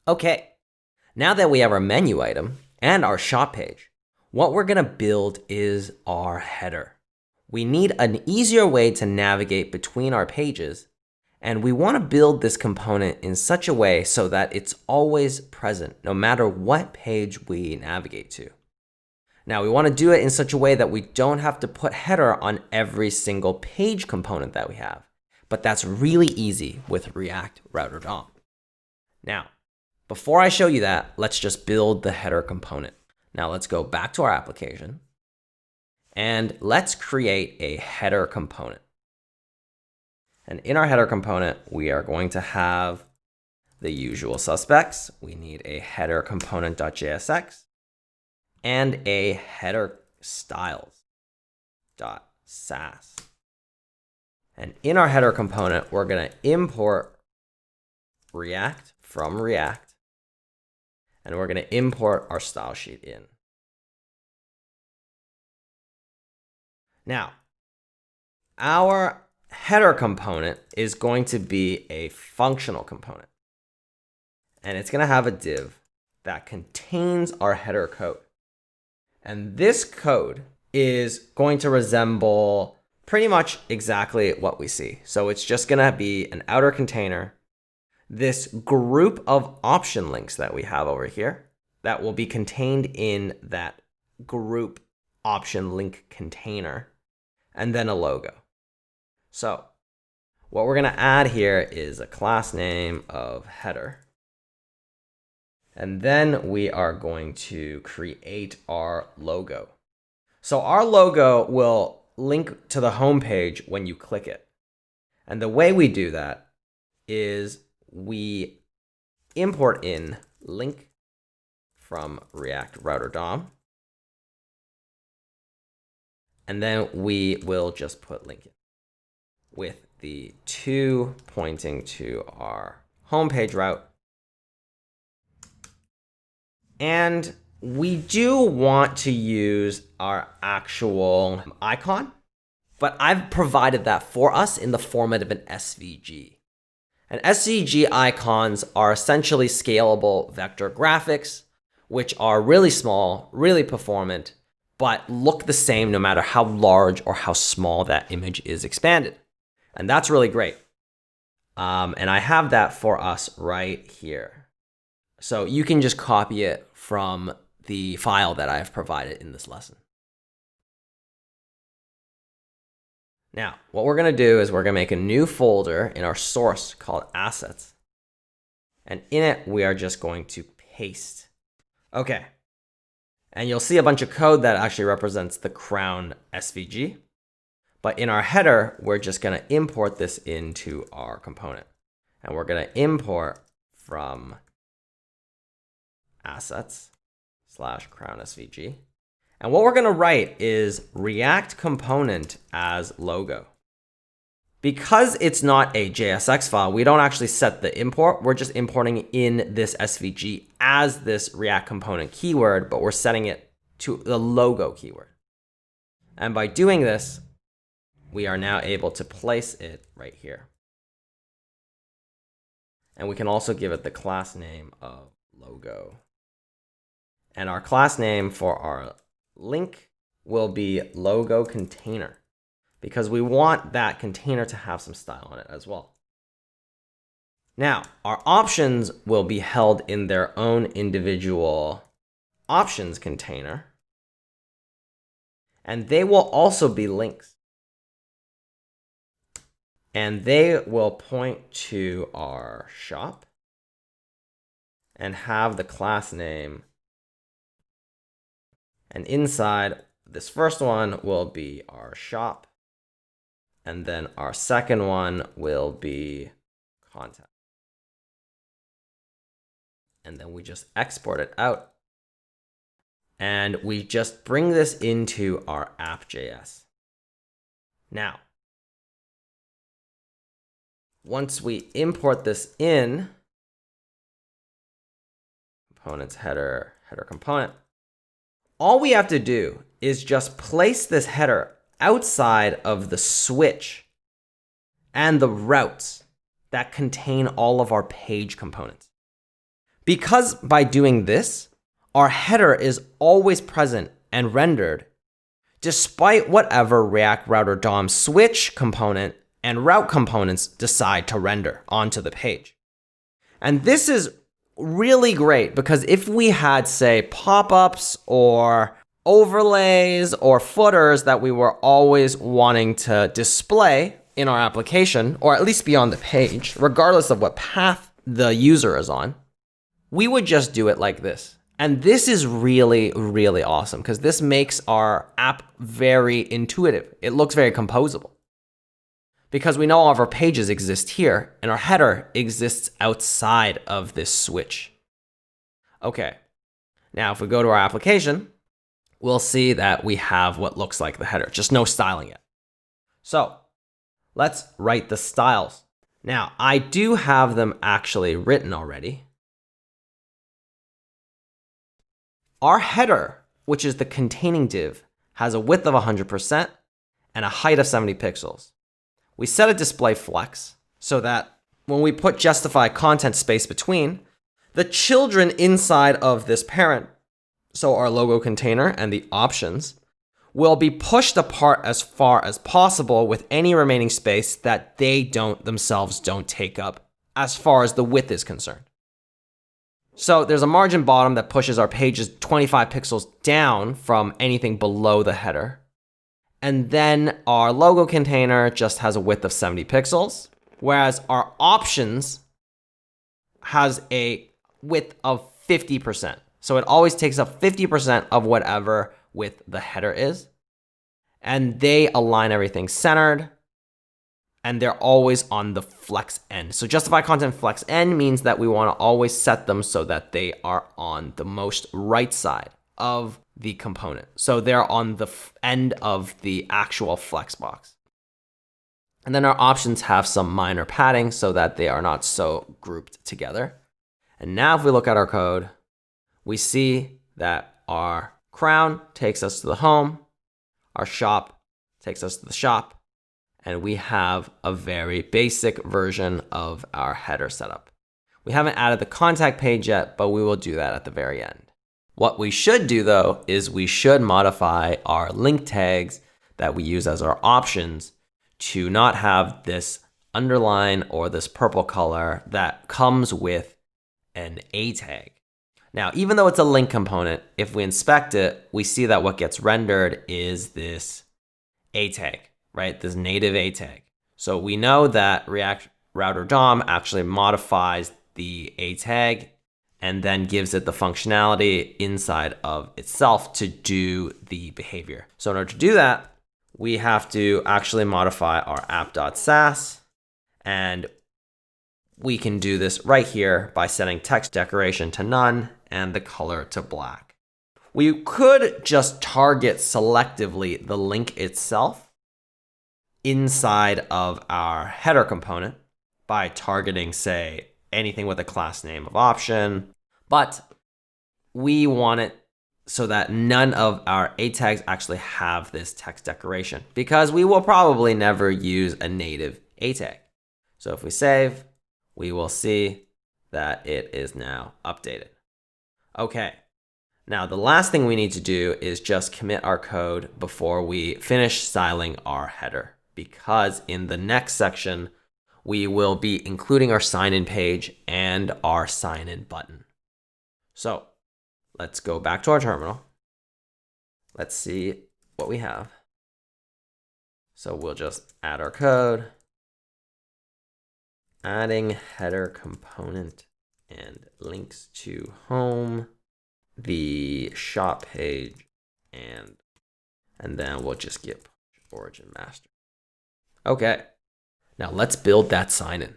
Okay, now that we have our menu item and our shop page, what we're gonna build is our header. We need an easier way to navigate between our pages, and we wanna build this component in such a way so that it's always present, no matter what page we navigate to. Now, we wanna do it in such a way that we don't have to put header on every single page component that we have, but that's really easy with React Router DOM. Now, before I show you that, let's just build the header component. Now let's go back to our application and let's create a header component. And in our header component, we are going to have the usual suspects. We need a header component.jsx and a header styles.sass. And in our header component, we're going to import React from React. And we're going to import our style sheet in. Now, our header component is going to be a functional component. And it's going to have a div that contains our header code. And this code is going to resemble pretty much exactly what we see. So it's just going to be an outer container, this group of option links that we have over here that will be contained in that group option link container, and then a logo. So what we're going to add here is a class name of header. And then we are going to create our logo. So our logo will link to the home page when you click it. And the way we do that is we import in link from React Router DOM. And then we will just put link in with the 2 pointing to our homepage route. And we do want to use our actual icon, but I've provided that for us in the format of an SVG. And SVG icons are essentially scalable vector graphics, which are really small, really performant, but look the same no matter how large or how small that image is expanded. And that's really great. And I have that for us right here. So you can just copy it from the file that I've provided in this lesson. Now, what we're going to do is we're going to make a new folder in our source called assets. And in it, we are just going to paste. Okay. And you'll see a bunch of code that actually represents the crown SVG. But in our header, we're just going to import this into our component. And we're going to import from assets/crown SVG. And what we're going to write is React component as logo. Because it's not a JSX file, we don't actually set the import. We're just importing in this SVG as this React component keyword, but we're setting it to the logo keyword. And by doing this, we are now able to place it right here. And we can also give it the class name of logo. And our class name for our link will be logo container, because we want that container to have some style on it as well. Now, our options will be held in their own individual options container, and they will also be links. And they will point to our shop and have the class name. And inside, this first one will be our shop. And then our second one will be contact. And then we just export it out. And we just bring this into our app.js. Now, once we import this in, components header component, all we have to do is just place this header outside of the switch and the routes that contain all of our page components. Because by doing this, our header is always present and rendered despite whatever React Router DOM switch component and route components decide to render onto the page. And this is really great because if we had, say, pop-ups or overlays or footers that we were always wanting to display in our application, or at least be on the page, regardless of what path the user is on, we would just do it like this. And this is really, really awesome because this makes our app very intuitive. It looks very composable because we know all of our pages exist here and our header exists outside of this switch. Okay, now if we go to our application, we'll see that we have what looks like the header, just no styling yet. So let's write the styles. Now, I do have them actually written already. Our header, which is the containing div, has a width of 100% and a height of 70 pixels. We set a display flex so that when we put justify content space between, the children inside of this parent, so our logo container and the options, will be pushed apart as far as possible with any remaining space that they themselves don't take up as far as the width is concerned. So there's a margin bottom that pushes our pages 25 pixels down from anything below the header. And then our logo container just has a width of 70 pixels, whereas our options has a width of 50%. So it always takes up 50% of whatever width the header is. And they align everything centered. And they're always on the flex end. So justify content flex end means that we want to always set them so that they are on the most right side of the component. So they're on the end of the actual flex box. And then our options have some minor padding so that they are not so grouped together. And now if we look at our code, we see that our crown takes us to the home, our shop takes us to the shop, and we have a very basic version of our header setup. We haven't added the contact page yet, but we will do that at the very end. What we should do though is we should modify our link tags that we use as our options to not have this underline or this purple color that comes with an A tag. Now, even though it's a link component, if we inspect it, we see that what gets rendered is this A tag, right? This native A tag. So we know that React Router DOM actually modifies the A tag and then gives it the functionality inside of itself to do the behavior. So in order to do that, we have to actually modify our app.sass, and we can do this right here by setting text decoration to none and the color to black. We could just target selectively the link itself inside of our header component by targeting, say, anything with a class name of option, but we want it so that none of our A tags actually have this text decoration because we will probably never use a native A tag. So if we save, we will see that it is now updated. Okay, now the last thing we need to do is just commit our code before we finish styling our header, because in the next section, we will be including our sign-in page and our sign-in button. So let's go back to our terminal. Let's see what we have. So we'll just add our code, adding header component and links to home, the shop page, and then we'll just get origin master. Okay, now let's build that sign-in.